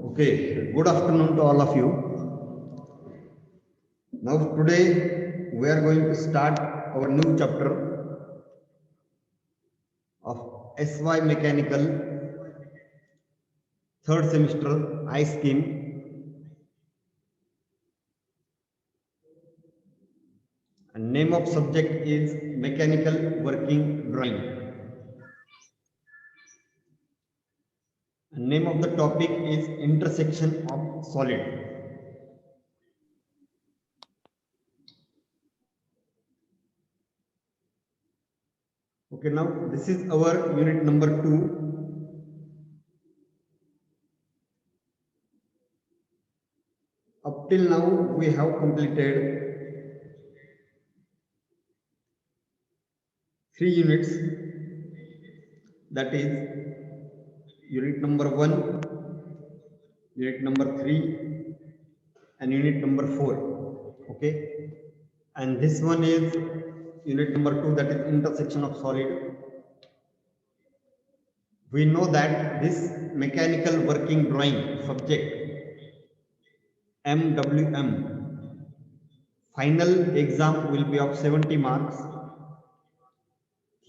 Okay, good afternoon to all of you. Now today we are going to start our new chapter of SY Mechanical third semester I scheme. And name of subject is Mechanical Working Drawing. And name of the topic is Intersection of Solid. Okay, now this is our unit number 2. Up till now we have completed 3 units, that is unit number 1, unit number 3 and unit number 4. Okay, and this one is unit number 2, that is intersection of solid. We know that this mechanical working drawing subject MWM final exam will be of 70 marks,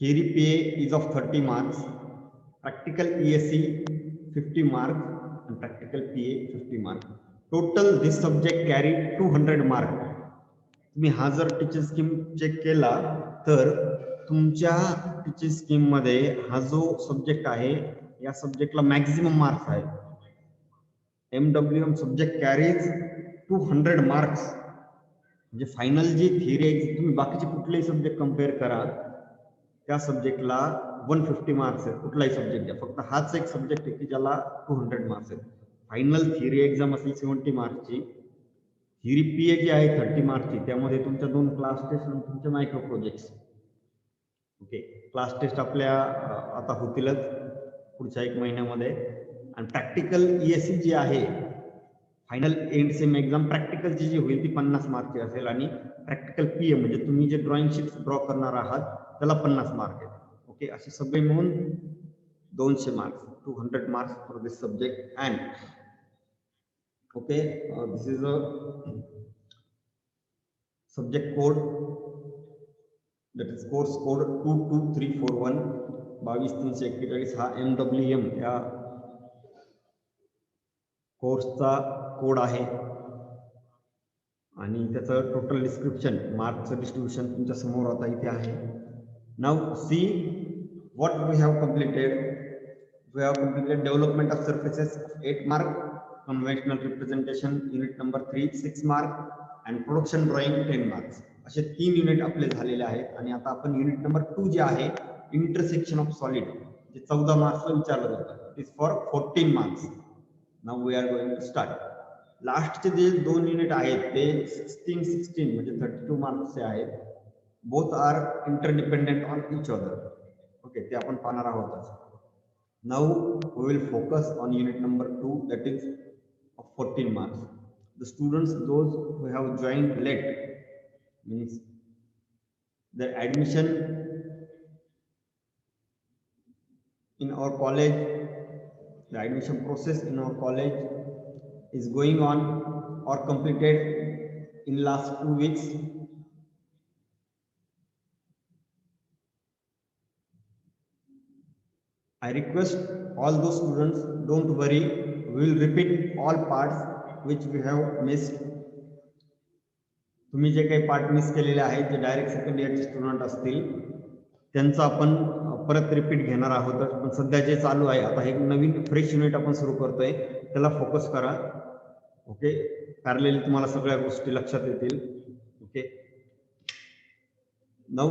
theory PA is of 30 marks, practical ESE 50 marks and practical PA 50 marks. Total this subject carry 200 marks. तुम्ही हा जर teacher scheme check केला तर तुमच्या teacher scheme मध्ये हा जो subject आहे या सब्जेक्टला मॅक्झिमम मार्क्स आहे. MWM subject carries 200 marks. म्हणजे फायनल जी थिअरी आहे तुम्ही बाकीचे कुठलेही सब्जेक्ट कम्पेअर करा त्या सब्जेक्टला 150 मार्क्स आहेत. कुठलाही सब्जेक्ट घ्या, फक्त हाच एक सब्जेक्ट आहे की ज्याला 200 मार्क्स आहेत. फायनल थिअरी एक्झाम असेल 70 मार्क्सची, थिअरी पीए जी आहे 30 मार्क्सची, त्यामध्ये तुमच्या 2 क्लास टेस्ट आणि तुमचे micro projects. Okay, class test आपल्या आता होतीलच पुढच्या 1 महिन्यामध्ये. आणि प्रॅक्टिकल ESE जी आहे फायनल एंड सेम एक्झाम प्रॅक्टिकलची जी होईल ती 50 मार्कची असेल आणि प्रॅक्टिकल पीए म्हणजे तुम्ही जे ड्रॉइंग शीट ड्रॉ करणार आहात त्याला 50 मार्क आहेत. ओके, असे सगळे मिळून 200 marks, 200 marks for this subject. And okay, this is a subject code, that is course code 22341 22341 हा MWM या कोर्सचा कोड आहे. आणि त्याचं टोटल डिस्क्रिप्शन, मार्क्सचं डिस्ट्रीब्युशन तुमच्या समोर आता इथे आहे. Now see what we have completed. We have completed development of surfaces 8 mark, conventional representation unit number 3 6 mark and production drawing 10 marks. असे 3 युनिट आपले झालेले आहेत. आणि आता आपण युनिट नंबर 2 जे आहे इंटरसेक्शन ऑफ सॉलिड जे 14 मार्क्सला विचारलं जातं, it is for 14 marks. Now we are going to start. लास्टचे जे 2 युनिट आहेत ते 16 म्हणजे 32 मार्क्सचे आहेत. Both are interdependent on each other. Okay, ते आपण पाहणार आहोत. Now we will focus on unit number 2, that is of 14 marks. The students, those who have joined late, means their admission in our college, the admission process in our college is going on or completed in last 2 weeks. I request all those students, don't worry, we will repeat all parts which we have missed. तुम्ही जे काही part miss केलेले आहेत, जे direct second इयरचे student असतील त्यांचं आपण परत रिपीट घेणार आहोत. पण सध्या जे चालू आहे आता हे नवीन फ्रेश युनिट आपण सुरू करतोय, त्याला फोकस करा. ओके, पॅरलली तुम्हाला सगळ्या गोष्टी लक्षात येतील. Okay, now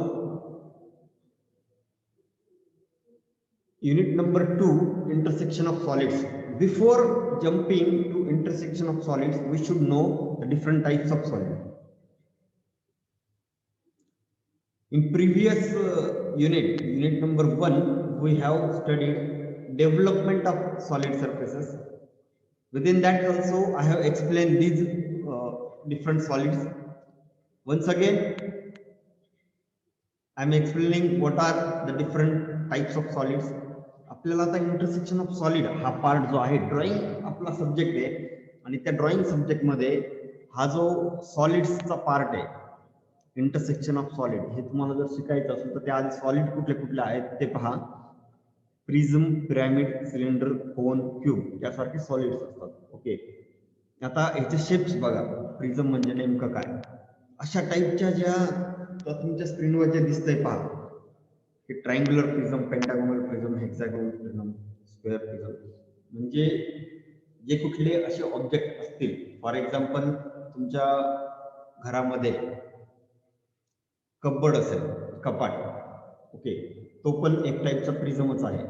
unit number 2, intersection of solids. Before jumping to intersection of solids, we should know the different types of solids. In previous unit number 1, we have studied development of solid surfaces. Within that also I have explained these different solids. Once again I am explaining what are the different types of solids. आपल्याला आता intersection of solid हा part जो आहे, drawing आपला subject आहे आणि त्या drawing सब्जेक्टमध्ये हा जो सॉलिड्सचा पार्ट आहे, इंटरसेक्शन ऑफ सॉलिड, हे तुम्हाला जर शिकायचं असेल तर त्या आधी सॉलिड कुठले कुठले आहेत ते पहा. प्रिझम, पिरॅमिड, सिलेंडर, कोन, क्यूब यासारखे सॉलिड्स असतात. ओके, आता ह्याचे शेप्स बघा. प्रिझम म्हणजे नेमकं काय? अशा टाईपच्या ज्या तुमच्या स्क्रीनवर जे दिसतंय पहा, की triangular prism, pentagonal prism, hexagonal prism, square prism, म्हणजे जे कुठले असे ऑब्जेक्ट असतील, फॉर एक्झाम्पल तुमच्या घरामध्ये कबड असेल, कपाट, ओके, तो पण एक टाईपचा प्रिझमच आहे.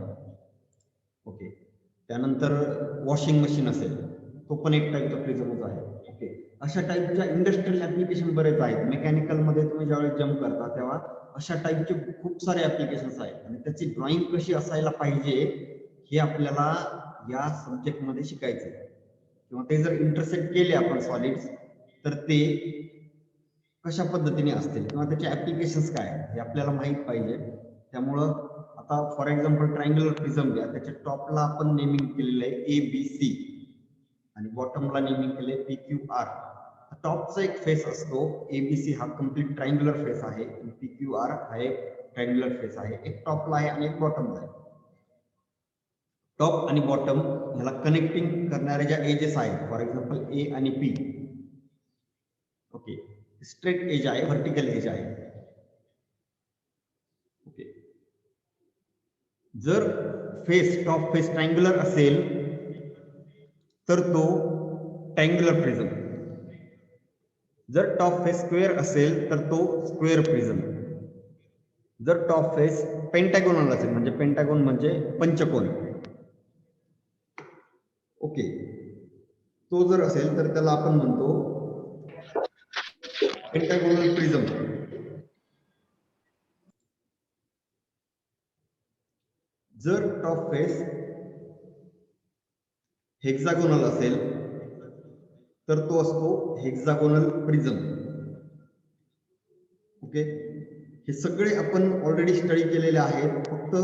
ओके, त्यानंतर वॉशिंग मशीन असेल, तो पण एक टाईपचा प्रिझमच आहे. ओके, अशा टाईपच्या इंडस्ट्रियल ऍप्लिकेशन बरेच आहेत. मेकॅनिकलमध्ये तुम्ही ज्यावेळेस जम्प करता तेव्हा अशा टाईपचे खूप सारे ऍप्लिकेशन्स आहेत आणि त्याची ड्रॉइंग कशी असायला पाहिजे हे आपल्याला या सब्जेक्टमध्ये शिकायचं आहे. किंवा ते जर इंटरसेक्ट केले आपण सॉलिड्स तर ते कशा पद्धतीने असतील किंवा त्याचे ऍप्लिकेशन्स काय हे आपल्याला माहित पाहिजे. त्यामुळं आता फॉर एक्झाम्पल ट्रायंग्युलर प्रिझम घ्या, त्याच्या टॉपला आपण नेमिंग केलेलं आहे ABC आणि बॉटमला नेमिंग केले PQR. टॉपचा एक फेस असतो, ABC हा कम्प्लीट ट्रायंग्युलर फेस आहे, PQR हा एक ट्रायंग्युलर फेस आहे. एक टॉपला आहे आणि एक बॉटमला आहे. टॉप आणि बॉटम ह्याला कनेक्टिंग करणाऱ्या ज्या एजेस आहेत, फॉर एक्झाम्पल A आणि P, ओके, स्ट्रेट एज आहे, व्हर्टिकल एज आहे. ओके, जर फेस, टॉप फेस ट्रायंग्युलर असेल तर तो ट्रायंग्युलर प्रिझम. जर टॉप फेस स्क्वेअर असेल तर तो स्क्वेअर प्रिझम. जर टॉप फेस पेंटागोनल असेल, म्हणजे पेंटागोन म्हणजे पंचकोन, ओके, तो जर असेल तर त्याला आपण म्हणतो पेंटागोनल प्रिझम. जर टॉप फेस हेक्सागोनल असेल तर तो असतो हेक्सागोनल प्रिझम. ओके, हे सगळे आपण ऑलरेडी स्टडी केलेले आहेत. फक्त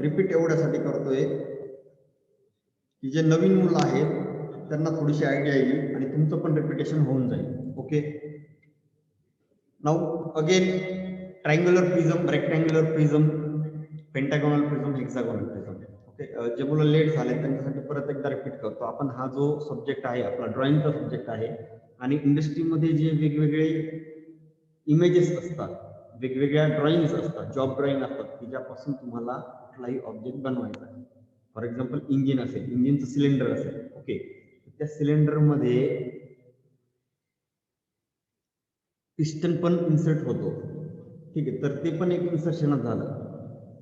रिपीट एवढ्यासाठी करतोय की जे नवीन मुलं आहेत त्यांना थोडीशी आयडिया येईल आणि तुमचं पण रिपिटेशन होऊन जाईल. Okay, now again triangular prism, rectangular prism, pentagonal prism, hexagonal prism. Okay, जे मुलं लेट झाले त्यांच्यासाठी परत एकदा रिपीट करतो. आपण हा जो सब्जेक्ट आहे आपला ड्रॉइंगचा सब्जेक्ट आहे आणि इंडस्ट्रीमध्ये जे वेगवेगळे इमेजेस असतात, वेगवेगळ्या ड्रॉइंग्स असतात, जॉब ड्रॉइंग असतात की ज्यापासून तुम्हाला कुठलाही ऑब्जेक्ट बनवायचा आहे. फॉर एक्झाम्पल इंजिन असेल, इंजिनचं सिलेंडर असेल, ओके, त्या सिलेंडरमध्ये पिस्टन पण इन्सर्ट होतो. ठीक आहे, तर ते पण एक इन्सर्शनच झालं.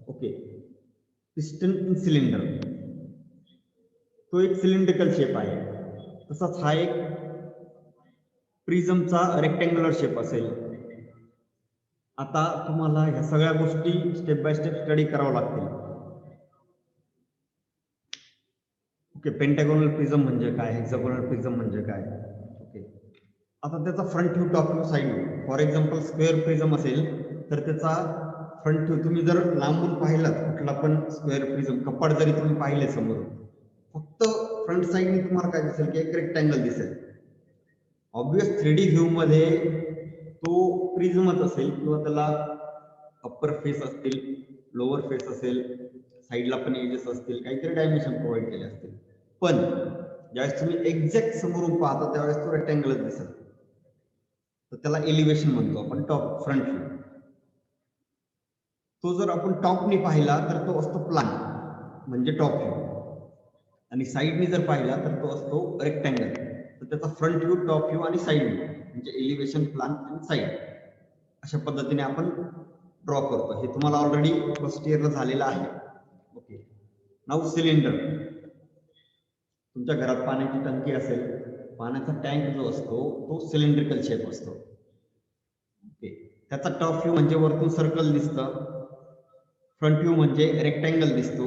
ओके, पिस्टन इन सिलेंडर, तो एक सिलेंड्रिकल शेप आहे. तसाच हा एक प्रिझमचा रेक्टँग्युलर शेप असेल. आता तुम्हाला ह्या सगळ्या गोष्टी स्टेप बाय स्टेप स्टडी करावं लागतील. ओके, पेंटागोनल प्रिझम म्हणजे काय, हेक्सागोनल प्रिझम म्हणजे काय. ओके, आता त्याचा front view, top view, side view. For example square prism असेल तर त्याचा फ्रंट व्ह्यू तुम्ही जर लांबून पाहिलात कुठला पण स्क्वेअर प्रिझम, कपाट जरी तुम्ही पाहिले समोर, फक्त फ्रंट साइडने तुम्हाला काय दिसेल की एक रेक्टँगल दिसेल. ऑब्वियस 3D व्ह्यू मध्ये तो प्रिझमच असेल किंवा त्याला अप्पर फेस असतील, लोअर फेस असेल, साईडला पण एजेस असतील, काहीतरी डायमेन्शन प्रोव्हाइड केले असतील. पण ज्यावेळेस तुम्ही एक्झॅक्ट समोरून पाहता त्यावेळेस तो रेक्टँगलच दिसेल. तर त्याला एलिव्हेशन म्हणतो आपण, टॉप फ्रंट व्ह्यू. तो जर आपण टॉपनी पाहिला तर तो असतो प्लान, म्हणजे टॉप व्ह्यू, आणि साईडनी जर पाहिला तर तो असतो रेक्टँगल. तर त्याचा फ्रंट व्ह्यू, टॉप व्ह्यू आणि साईड व्ह्यू म्हणजे एलिव्हेशन, प्लान आणि साईड, अशा पद्धतीने आपण ड्रॉ करतो. हे तुम्हाला ऑलरेडी फर्स्ट इयरला झालेलं आहे. Okay, now cylinder. तुमच्या घरात पाण्याची टंकी असेल, पाण्याचा टँक जो असतो तो सिलेंड्रिकल शेप असतो. ओके, त्याचा टॉप व्ह्यू म्हणजे वरतून सर्कल दिसतं, फ्रंट व्ह्यू म्हणजे रेक्टँगल दिसतो,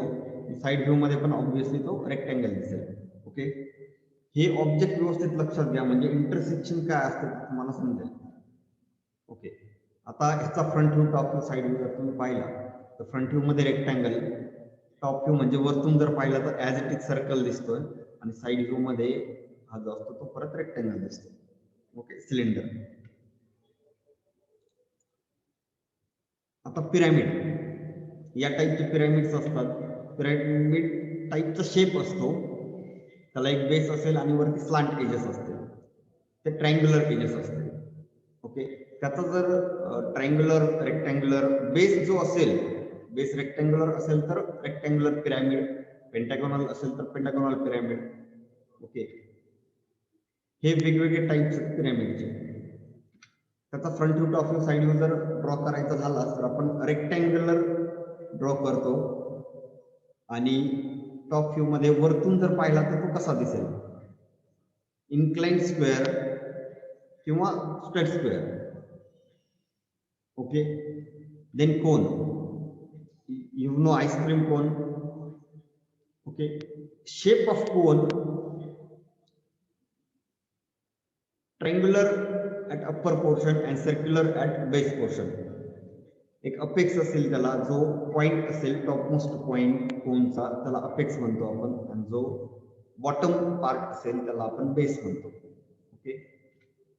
साईड व्ह्यू मध्ये पण ऑब्विसली तो रेक्टँगल दिसेल. ओके, हे ऑब्जेक्ट व्यवस्थित लक्षात घ्या म्हणजे इंटरसेक्शन काय असतं ते तुम्हाला समजेल. ओके, आता ह्याचा front view, top view, side view जर तुम्ही पाहिला तर फ्रंट व्ह्यू मध्ये रेक्टँगल, टॉप व्ह्यू म्हणजे वरतून जर पाहिलं तर ऍज इट इज सर्कल दिसतोय आणि साइड व्ह्यू मध्ये हा जो असतो तो परत रेक्टँगल दिसतो. Okay, cylinder. आता पिरॅमिड, या टाईपचे पिरॅमिड्स असतात. पिरॅमिड टाईपचा शेप असतो, त्याला एक बेस असेल आणि वरती स्लांट एजेस असतील, ते ट्रायंग्युलर एजेस असतील. ओके, त्याचा जर ट्रायंग्युलर रेक्टँग्युलर बेस जो असेल, बेस रेक्टँग्युलर असेल तर रेक्टँग्युलर पिरॅमिड, पेंटागोनल असेल तर पेंटागोनल पिरॅमिड. ओके, हे वेगवेगळे टाईप्स आहेत पिरॅमिडचे. त्याचा front view, top view, side view जर ड्रॉ करायचा झाला तर आपण रेक्टँग्युलर ड्रॉ करतो आणि टॉप व्ह्यू मध्ये वरतून जर पाहिला तर तो कसा दिसेल, इन्क्लाइंड स्क्वेअर किंवा straight square. Okay, then cone, you know ice cream cone. Okay, shape of cone, triangular at upper portion and circular at base portion. एक अपेक्स असेल त्याला, जो पॉइंट असेल टॉप मोस्ट पॉइंट कोनचा त्याला अपेक्स म्हणतो आपण, आणि जो बॉटम पार्ट असेल त्याला आपण बेस म्हणतो. ओके,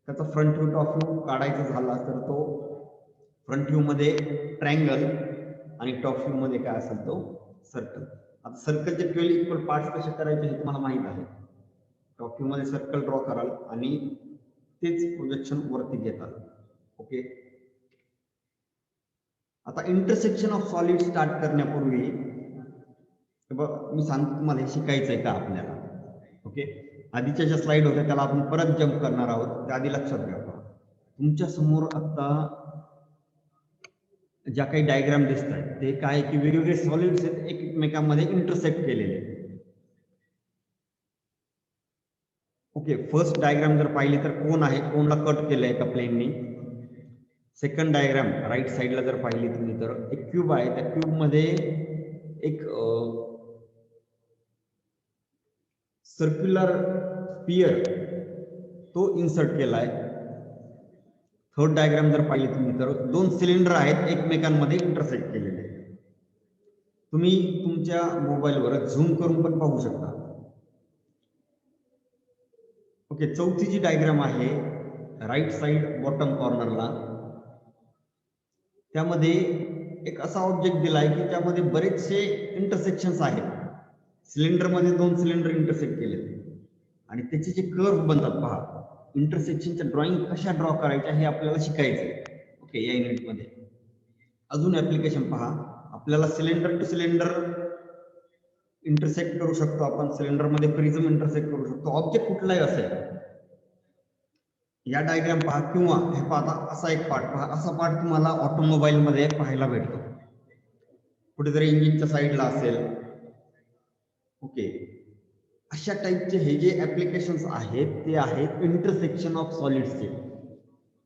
त्याचा फ्रंट व्ह्यू टॉप व्ह्यू काढायचा झाला तर तो फ्रंट व्ह्यू मध्ये ट्रायंगल आणि टॉप व्ह्यू मध्ये काय असेल तो सर्कल. आता सर्कलचे 12 इक्वल पार्ट्स कसे करायचे हे तुम्हाला माहित आहे. टॉप व्ह्यू मध्ये सर्कल ड्रॉ कराल आणि तेच प्रोजेक्शन वरती घेतात. ओके, आता इंटरसेक्शन ऑफ सॉलिड स्टार्ट करण्यापूर्वी मी सांगतो तुम्हाला हे शिकायचं आहे का आपल्याला. ओके, आधीच्या ज्या स्लाइड होत्या त्याला आपण परत जम्प करणार आहोत, त्या आधी लक्षात घ्या. तुमच्या समोर आता ज्या काही डायग्राम दिसत आहेत ते काय की वेगवेगळे सॉलिड्स आहेत एकमेकांमध्ये इंटरसेक्ट केलेले. ओके, फर्स्ट डायग्राम जर पाहिली तर कोन आहे, कोनला कट केलंय एका प्लेननी. सेकंड डायग्राम राईट साईडला जर पाहिली तुम्ही तर एक क्यूब आहे, त्या क्यूब मध्ये एक सर्क्युलर स्पियर तो इन्सर्ट केलाय. थर्ड डायग्राम जर पाहिली तुम्ही तर दोन सिलेंडर आहेत एकमेकांमध्ये इंटरसेक्ट केलेले. तुम्ही तुमच्या मोबाईलवर झूम करून पण पाहू शकता. ओके, चौथी जी डायग्राम आहे राईट साइड बॉटम कॉर्नरला, त्यामध्ये एक असा ऑब्जेक्ट दिलाय की त्यामध्ये बरेचसे इंटरसेक्शन्स आहेत. सिलेंडर मध्ये दोन सिलेंडर इंटरसेक्ट केले आणि त्याचे जे कर्व बनतात पहा. इंटरसेक्शनच्या ड्रॉइंग कशा ड्रॉ करायच्या हे आपल्याला शिकायचंय. ओके, या युनिट मध्ये अजून ऍप्लिकेशन पहा. आपल्याला सिलेंडर टू सिलेंडर इंटरसेक्ट करू शकतो आपण, सिलेंडर मध्ये प्रिझम इंटरसेक्ट करू शकतो, ऑब्जेक्ट कुठलाही असेल. या डायग्राम पहा किंवा हे पाहता असा एक पार्ट पहा. असा पार्ट तुम्हाला ऑटोमोबाईल मध्ये पाहायला भेटतो, कुठेतरी इंजिनच्या साईडला असेल. ओके, अशा टाईपचे हे जे ऍप्लिकेशन्स आहेत ते आहेत इंटरसेक्शन ऑफ सॉलिड्सचे.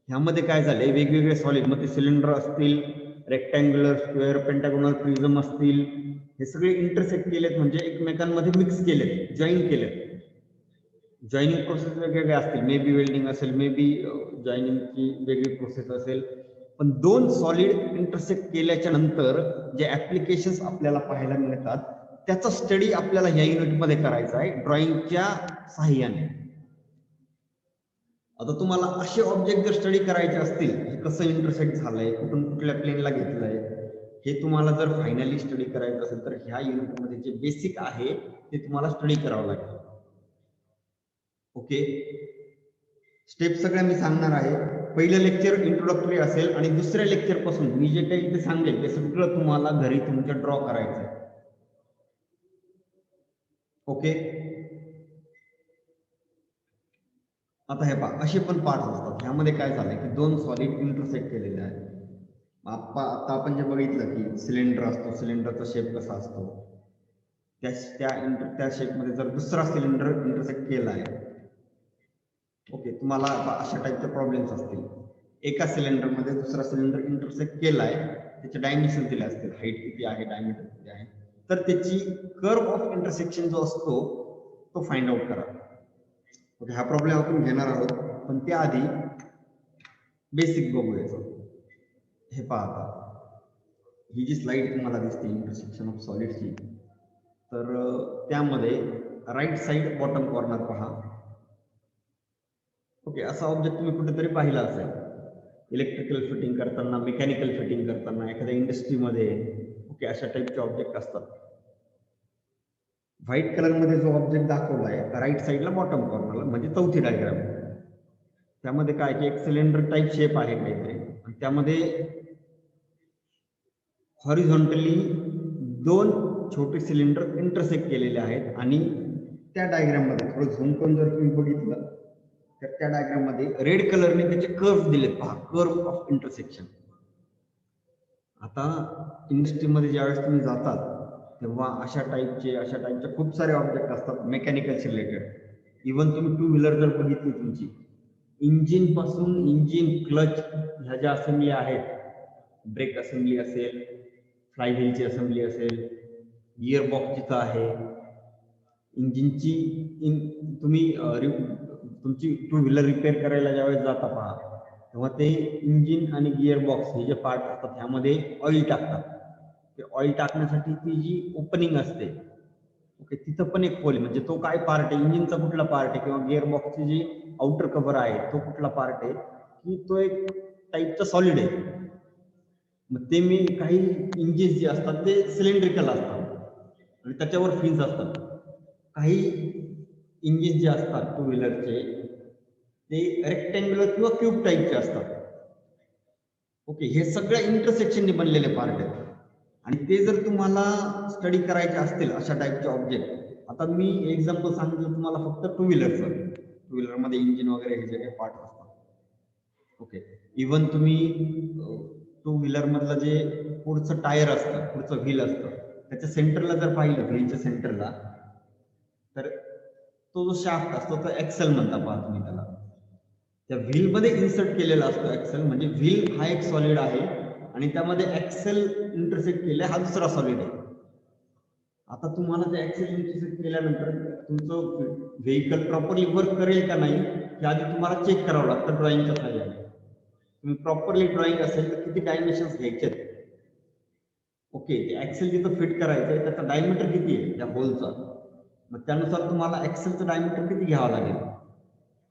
ह्यामध्ये काय झालंय, वेगवेगळे सॉलिड, मग ते सिलेंडर असतील, रेक्टँग्युलर, स्क्वेअर, पेंटागोनल, प्रिझम असतील, हे सगळे इंटरसेक्ट केलेत म्हणजे एकमेकांमध्ये मिक्स केलेत, जॉईन केलेत. जॉईनिंग प्रोसेस वेगवेगळ्या असतील, मे बी वेल्डिंग असेल, मे बी जॉईनिंगची वेगळी प्रोसेस असेल, पण दोन सॉलिड इंटरसेक्ट केल्याच्या नंतर जे ऍप्लिकेशन्स आपल्याला पाहायला मिळतात त्याचा स्टडी आपल्याला ह्या युनिटमध्ये करायचा आहे ड्रॉइंगच्या साहाय्याने. आता तुम्हाला असे ऑब्जेक्ट जर स्टडी करायचे असतील, हे कसं इंटरसेक्ट झालंय, कुठून कुठल्या प्लेनला घेतलंय, हे तुम्हाला जर फायनली स्टडी करायचं असेल तर ह्या युनिटमध्ये जे बेसिक आहे ते तुम्हाला स्टडी करावं लागेल. ओके, स्टेप सगळ्या मी सांगणार आहे. पहिलं लेक्चर इंट्रोडक्टरी असेल आणि दुसऱ्या लेक्चर पासून मी जे काही इथे सांगेल ते सगळं तुम्हाला घरी तुमच्या ड्रॉ करायचं आहे. ओके, आता हे पहा, असे पण पार्ट असतात. ह्यामध्ये काय झालंय की दोन सॉलिड इंटरसेक्ट केलेले आहेत. आता आपण जे बघितलं की सिलेंडर असतो, सिलेंडरचा शेप कसा असतो, त्या शेपमध्ये जर दुसरा सिलेंडर इंटरसेक्ट केला आहे. ओके, तुम्हाला अशा टाईपचे प्रॉब्लेम्स असतील. एका सिलेंडर मध्ये दुसरा सिलेंडर इंटरसेक्ट केलाय, त्याचे डायमेन्शन दिले असतील, हाईट किती आहे, डायमीटर किती आहे, तर त्याची कर्व ऑफ इंटरसेक्शन जो असतो तो फाइंड आउट करा. ओके, हा प्रॉब्लेम आपण घेणार आहोत, पण त्याआधी बेसिक बघूया. हे पहा, आता ही जी स्लाइड तुम्हाला दिसते इंटरसेक्शन ऑफ सॉलिड्सची, तर त्यामध्ये राईट साइड बॉटम कॉर्नर पहा. ओके, असा ऑब्जेक्ट तुम्ही कुठेतरी पाहिला असेल, इलेक्ट्रिकल फिटिंग करताना, मेकॅनिकल फिटिंग करताना, एखाद्या इंडस्ट्रीमध्ये. ओके, अशा टाईपचे ऑब्जेक्ट असतात. व्हाईट कलर मध्ये जो ऑब्जेक्ट दाखवला आहे राईट साइडला बॉटम कॉर्नरला, म्हणजे चौथी डायग्राम. त्यामध्ये काय की एक सिलेंडर टाईप शेप आहे काहीतरी, आणि त्यामध्ये हॉरिझॉन्टली दोन छोटे सिलेंडर इंटरसेक्ट केलेले आहेत. आणि त्या डायग्राम मध्ये थोडं झूम करून जर तुम्ही बघितलं तर त्या डायग्राम मध्ये रेड कलरने त्याचे कर्व दिलेत पहा, कर्व ऑफ इंटरसेक्शन. आता इंडस्ट्रीमध्ये ज्यावेळेस तुम्ही जातात तेव्हा अशा टाईपचे खूप सारे ऑब्जेक्ट असतात मेकॅनिकलशी रिलेटेड. इव्हन तुम्ही टू व्हीलर जर बघितली तुमची, इंजिन पासून इंजिन, क्लच ह्या ज्या असेंब्ली आहेत, ब्रेक असेंब्ली असेल, फ्लायव्हीलची असेंब्ली असेल, गिअर बॉक्स जिथं आहे, इंजिनची तुम्ही तुमची टू व्हीलर रिपेअर करायला ज्यावेळेस जाता पहा, तेव्हा ते इंजिन आणि गिअर बॉक्स हे जे पार्ट असतात ह्यामध्ये ऑइल टाकतात. ते ऑइल टाकण्यासाठी ती जी ओपनिंग असते, ओके, तिथं पण एक होल, म्हणजे तो काय पार्ट आहे, इंजिनचा कुठला पार्ट आहे किंवा गिअर बॉक्सची जी आउटर कव्हर आहे तो कुठला पार्ट आहे, की तो एक टाईपचा सॉलिड आहे. मग ते मी काही इंजिन जे असतात ते सिलेंड्रिकल असतात आणि त्याच्यावर फिन्स असतात. काही इंजिन जे असतात टू व्हीलरचे ते रेक्टँग्युलर किंवा क्यूब टाईपचे असतात. ओके, हे सगळ्या इंटरसेक्शनने बनलेले पार्ट आहेत. आणि ते जर तुम्हाला स्टडी करायचे असतील अशा टाईपचे ऑब्जेक्ट, आता मी एक्झाम्पल सांगितलं तुम्हाला फक्त टू व्हीलरचं. टू व्हीलरमध्ये इंजिन वगैरे हे जे काही पार्ट असतात. ओके, इव्हन तुम्ही टू व्हीलर मधलं जे पुढचं टायर असतं, पुढचं व्हील असतं, त्याच्या सेंटरला जर पाहिलं, व्हीलच्या सेंटरला, तर तो जो शाफ्ट असतो तो एक्सेल म्हणता पहा तुम्ही त्याला. त्या व्हील मध्ये इन्सर्ट केलेला असतो एक्सेल, म्हणजे व्हील हा एक सॉलिड आहे आणि त्यामध्ये एक्सेल इंटरसेक्ट केले हा दुसरा सॉलिड आहे. आता तुम्हाला ते एक्सेल इंटरसेक्ट केल्यानंतर तुमचं व्हेकल प्रॉपरली वर्क करेल का नाही हे आधी तुम्हाला चेक करावं लागतं ड्रॉइंगच्या सहाय्याने. तुम्ही प्रॉपरली ड्रॉइंग असेल तर किती डायमेन्शन्स घ्यायचे. ओके, ते एक्सेल जिथं फिट करायचं आहे त्याचा डायमीटर किती आहे त्या होलचा, मग त्यानुसार तुम्हाला एक्सेलचं डायमीटर किती घ्यावं लागेल,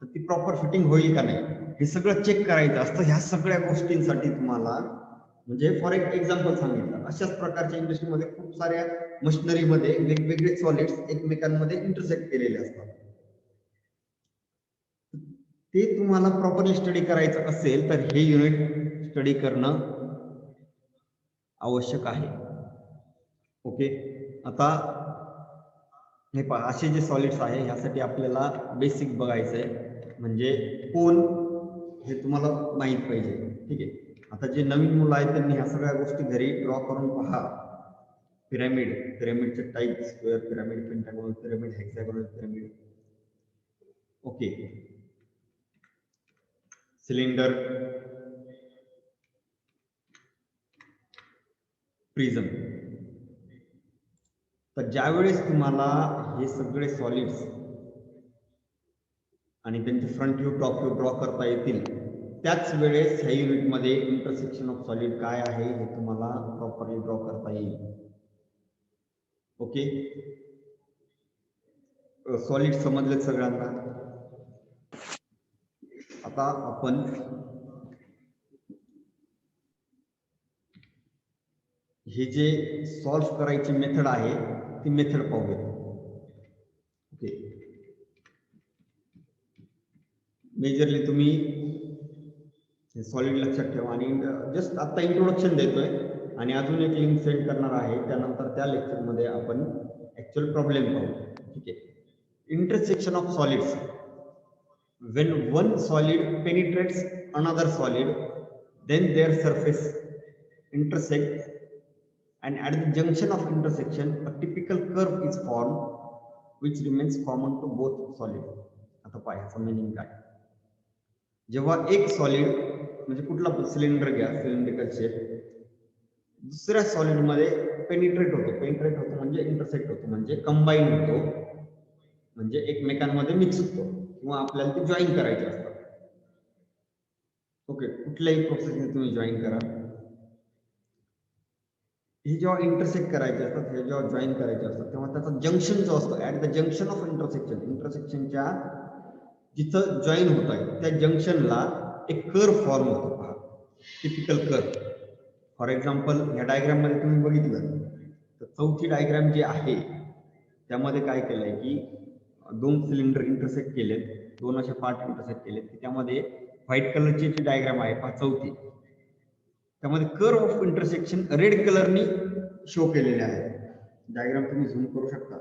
तर ती प्रॉपर फिटिंग होईल का नाही हे सगळं चेक करायचं असतं. ह्या सगळ्या गोष्टींसाठी तुम्हाला, म्हणजे फॉर एक्झाम्पल सांगितलं, अशाच प्रकारच्या इंडस्ट्रीमध्ये खूप साऱ्या मशिनरीमध्ये वेगवेगळे सॉलिड्स एकमेकांमध्ये इंटरसेक्ट केलेले असतात. ते तुम्हाला प्रॉपरली स्टडी करायचं असेल तर हे युनिट स्टडी करणं आवश्यक आहे. ओके, आता हे पहा, असे जे सॉलिड्स आहे ह्यासाठी आपल्याला बेसिक बघायचं आहे, म्हणजे कोण हे तुम्हाला माहित पाहिजे. ठीक आहे, आता जे नवीन मुलं आहेत त्यांनी ह्या सगळ्या गोष्टी घरी ड्रॉ करून पहा. पिरॅमिड, पिरॅमिडचे type, square pyramid, pentagonal pyramid, hexagonal pyramid. Okay, cylinder, prism. तर ज्यावेळेस तुम्हाला हे सगळे सॉलिड्स आणि त्यांचे front view, top view draw करता येतील, त्याच वेळेस ह्या युनिटमध्ये इंटरसेक्शन ऑफ सॉलिड काय आहे हे तुम्हाला प्रॉपरली ड्रॉ करता येईल. ओके, सॉलिड समजलेत सगळ्यांना. आता आपण हे जे सॉल्व्ह करायची मेथड आहे ती मेथड पाहूया. ओके, मेजरली तुम्ही हे सॉलिड लक्षात ठेवा आणि जस्ट आता इंट्रोडक्शन देतोय आणि अजून एक लिंक सेंड करणार आहे, त्यानंतर त्या लेक्चरमध्ये आपण ऍक्च्युअल प्रॉब्लेम पाहू. ठीक आहे, intersection of solids. When one solid penetrates another solid, then their surface intersect, and at the junction of intersection a typical curve is formed which remains common to both solid. आता पाहायचं meaning काय. जेव्हा एक solid, म्हणजे कुठला cylinder घ्या, cylindrical shape, दुसऱ्या solid मध्ये पेनिट्रेट होतो म्हणजे इंटरसेक्ट होतो, म्हणजे कंबाईन होतो, म्हणजे एकमेकांमध्ये मिक्स होतो किंवा आपल्याला ते जॉईन करायचे असतात. ओके, कुठल्याही प्रोसेसने तुम्ही जॉईन करा. हे जेव्हा इंटरसेक्ट करायचे असतात, हे जेव्हा जॉईन करायचे असतात, तेव्हा त्याचा जंक्शन जो असतो, ऍट द जंक्शन ऑफ इंटरसेक्शनच्या जिथं जॉईन होत आहे त्या जंक्शनला एक कर्व फॉर्म होतो. पहा, टिपिकल कर्व. फॉर एक्झाम्पल ह्या डायग्राम मध्ये तुम्ही बघितलं तर चौथी डायग्राम जी आहे त्यामध्ये काय केलंय की दोन सिलेंडर इंटरसेक्ट केलेत, दोन असे पार्ट इंटरसेक्ट केलेत की त्यामध्ये व्हाईट कलरची जी डायग्राम आहे पहा चौथी, त्यामध्ये कर्व ऑफ इंटरसेक्शन रेड कलरनी शो केलेले आहे. डायग्राम तुम्ही झूम करू शकता.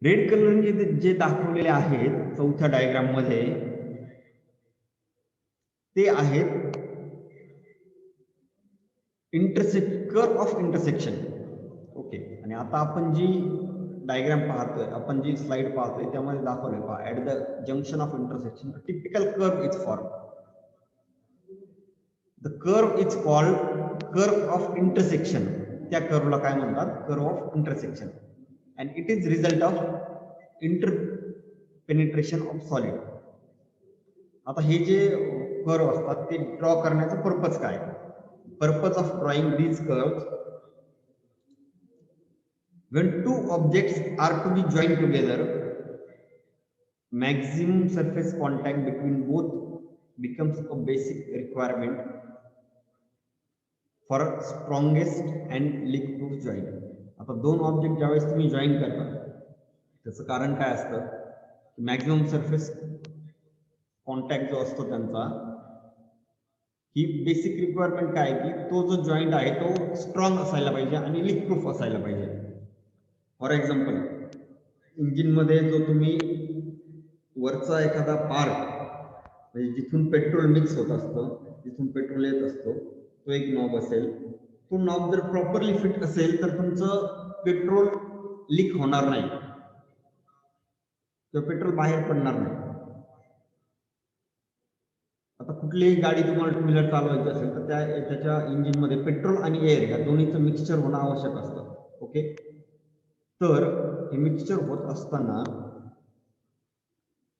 रेड कलरने जे दाखवलेले आहेत चौथ्या डायग्राम मध्ये ते आहेत कर्व ऑफ इंटरसेक्शन. ओके, आणि आता आपण जी डायग्राम पाहतोय, आपण जी स्लाइड पाहतोय त्यामध्ये दाखवलंय पहा, at the junction of intersection typical curve is form. The curve is called curve of intersection. त्या कर्वला काय म्हणतात? Curve of intersection. And it is result of interpenetration of solid. आता हे जे कर्व असतात ते ड्रॉ करण्याचा पर्पज काय? Purpose of drawing these curves, when two objects are to be joined together, maximum surface contact between both becomes a basic requirement for strongest and leak proof joint. आता दोन object ज्यावेळेस तुम्ही join करता त्याचं कारण काय असतं की मॅक्झिमम सरफेस कॉन्टॅक्ट जो असतो त्यांचा, ही बेसिक रिक्वायरमेंट काय की तो जो जॉईंट आहे तो स्ट्रॉंग असायला पाहिजे आणि लीक प्रूफ असायला पाहिजे. फॉर एक्झाम्पल इंजिन मध्ये जो तुम्ही वरचा एखादा पार्ट म्हणजे जिथून पेट्रोल मिक्स होत असतं, जिथून पेट्रोल येत असतो, तो एक नॉब असेल. तो नॉब जर प्रॉपरली फिट असेल तर तुमचं पेट्रोल लीक होणार नाही किंवा पेट्रोल बाहेर पडणार नाही. आता कुठलीही गाडी तुम्हाला टू व्हीलर चालवायची असेल तर त्याच्या इंजिन मध्ये पेट्रोल आणि एअर या दोन्हीचं मिक्सचर होणं आवश्यक असतं. ओके, तर हे मिक्सचर होत असताना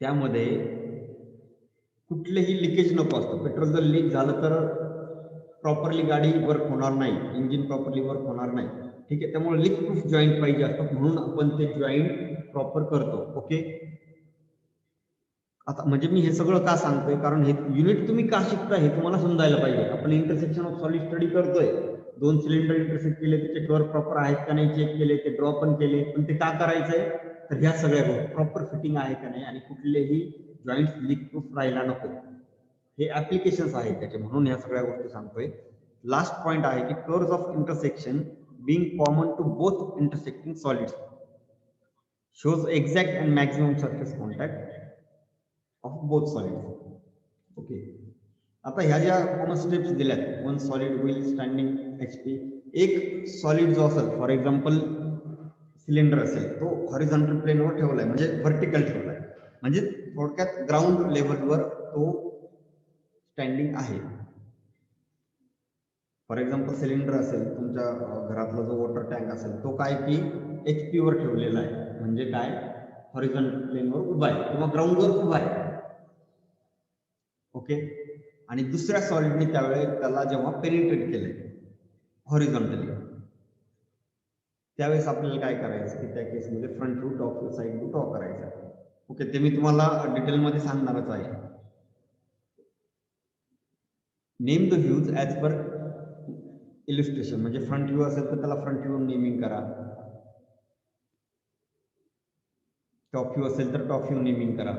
त्यामध्ये कुठलेही लिकेज नको असतं. पेट्रोल जर लीक झालं तर प्रॉपरली गाडी वर्क होणार नाही, इंजिन प्रॉपरली वर्क होणार नाही. ठीक आहे, त्यामुळे लीक प्रूफ जॉईंट पाहिजे असतात, म्हणून आपण ते जॉईंट प्रॉपर करतो. ओके, आता म्हणजे मी हे सगळं का सांगतोय कारण हे युनिट तुम्ही का शिकताय हे तुम्हाला समजायला पाहिजे. आपण इंटरसेक्शन ऑफ सॉलिड स्टडी करतोय, दोन सिलेंडर इंटरसेक्ट केले, त्याचे कर्व प्रॉपर आहेत का नाही चेक केले, ते ड्रॉ पण केले, पण ते का करायचंय तर ह्या सगळ्या गोष्टी प्रॉपर फिटिंग आहे का नाही आणि कुठलेही जॉईंट लीक प्रूफ राहायला नको, हे ऍप्लिकेशन्स आहेत त्याचे, म्हणून ह्या सगळ्या गोष्टी सांगतोय. लास्ट पॉइंट आहे की curves of intersection being common to both intersecting solids shows exact and maximum surface contact of both solids. Okay, आता ह्या ज्या कॉमन स्टेप्स दिल्यात, one solid wheel standing HP, एक सॉलिड जो असेल फॉर एक्झाम्पल सिलेंडर असेल तो हॉरिझॉन्टल प्लेनवर ठेवलाय म्हणजे व्हर्टिकल ठेवलाय, म्हणजे थोडक्यात ग्राउंड लेवलवर तो स्टँडिंग आहे. फॉर एक्झाम्पल सिलेंडर असेल, तुमच्या घरातला जो वॉटर टँक असेल तो काय की HP वर ठेवलेला आहे, म्हणजे काय हॉरिझॉन्टल प्लेनवर उभा आहे किंवा ग्राउंडवर उभा आहे. ओके, आणि दुसऱ्या सॉलिडने त्यावेळेस त्याला जेव्हा पेनिट्रेट केलंय हॉरिझॉन्टली, त्यावेळेस आपल्याला काय करायचं की त्या केसमध्ये front view, top view, side view draw करायचा. ओके, ते मी तुम्हाला डिटेलमध्ये सांगणारच आहे. Name the views as per illustration, म्हणजे फ्रंट व्ह्यू असेल तर त्याला फ्रंट व्ह्यू नेमिंग करा, टॉप व्ह्यू असेल तर टॉप व्ह्यू नेमिंग करा.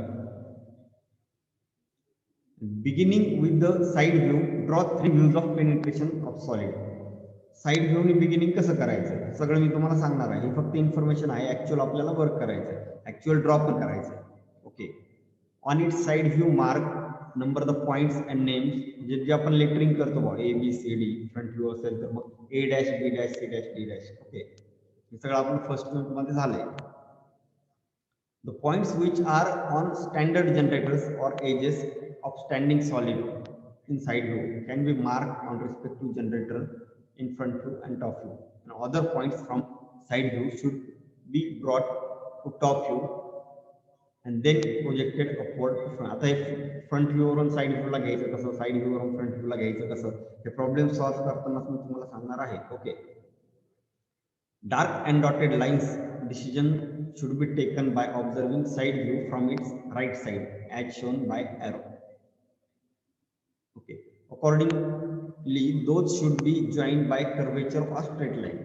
Beginning with the side view, draw 3 views of penetration of solid. Side व्ह्यूनी बिगिनिंग कसं करायचं सगळं मी तुम्हाला सांगणार आहे, ही फक्त इन्फॉर्मेशन आहे, ऍक्च्युअल आपल्याला वर्क करायचं आहे, ऍक्च्युअल ड्रॉ पण करायचं आहे. Okay, on it side view mark number the points and names, जे आपण लेटरिंग करतो बघा ABCD, फ्रंट व्ह्यू असेल तर मग A', B', C', D'. Okay, हे सगळं आपण फर्स्ट मध्ये झालंय. The points which are on standard generators or edges of standing solid in side view can be marked on respective generator in front view and top view, and other points from side view should be brought to top view and then projected upward to front. आता हे front view वरून side व्ह्यूला घ्यायचं कसं, side view वरून front व्ह्यूला घ्यायचं कसं, हे problem solve करताना मी तुम्हाला सांगणार आहे. Okay. Dark and dotted lines decision should be taken by observing side view from its right side as shown by arrow. Okay. Accordingly, those should be joined by curvature of a straight line.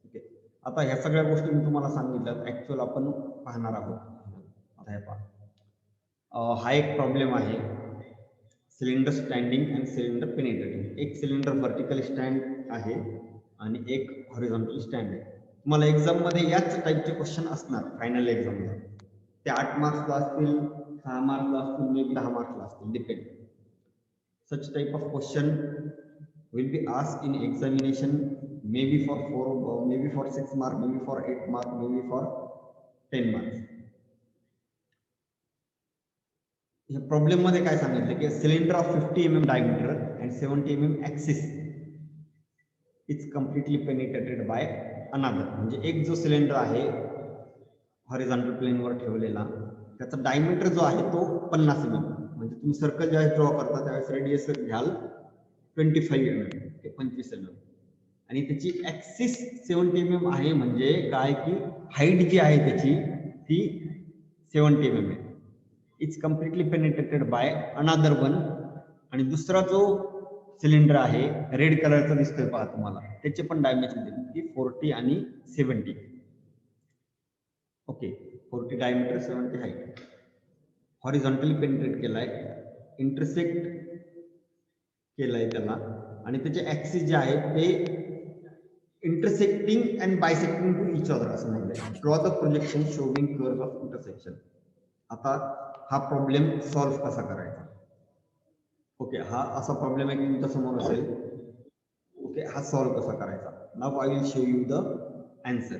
Okay. आता ह्या सगळ्या गोष्टी मी तुम्हाला सांगितल्यात, actual आपण पाहणार आहोत. आता हे पहा, हा एक प्रॉब्लेम आहे, cylinder standing and cylinder penetrating. एक सिलेंडर व्हर्टिकल स्टँड आहे आणि एक हॉरिझॉन्टल स्टँड आहे. तुम्हाला एक्झाम मध्ये याच टाईपचे क्वेश्चन असणार फायनल एक्झामला. ते 8 मार्क्सला असतील, 6 मार्क्सला असतील, मे 10 मार्क्सला असतील, depend. Such type of question will be asked in examination, maybe for 6 marks, maybe for 8 marks, maybe for 10 marks. या प्रॉब्लेम मध्ये काय सांगितलं की cylinder of 50 mm diameter and 70 mm axis is completely penetrated by another. म्हणजे एक जो cylinder आहे horizontal प्लेनवर ठेवलेला, त्याचा डायमीटर जो आहे तो 50 mm. म्हणजे तुम्ही सर्कल ज्यावेळेस ड्रॉ करता त्यावेळेस रेडियस घ्याल 25 mm, ते 25 mm, आणि त्याची ऍक्सिस 70 mm आहे. म्हणजे काय की हाईट जी आहे त्याची ती 70 mm आहे. It's completely penetrated by another one. आणि दुसरा जो सिलेंडर आहे रेड कलरचा दिसतोय पहा तुम्हाला, त्याचे पण डायमेन्शन दिले की 40 आणि 70. Okay. 40 diameter, 70 height. Horizontally penetrate केलाय, इंटरसेक्ट केलाय त्याला, आणि त्याचे ऍक्सिस जे आहेत ते intersecting and bisecting to each other असं म्हणलंय. Draw the projection showing curve of intersection. आता हा प्रॉब्लेम सॉल्व्ह कसा करायचा? ओके, हा असा प्रॉब्लेम आहे की तुमच्या समोर असेल. ओके, हा सॉल्व्ह कसा करायचा? Now I will show you the answer.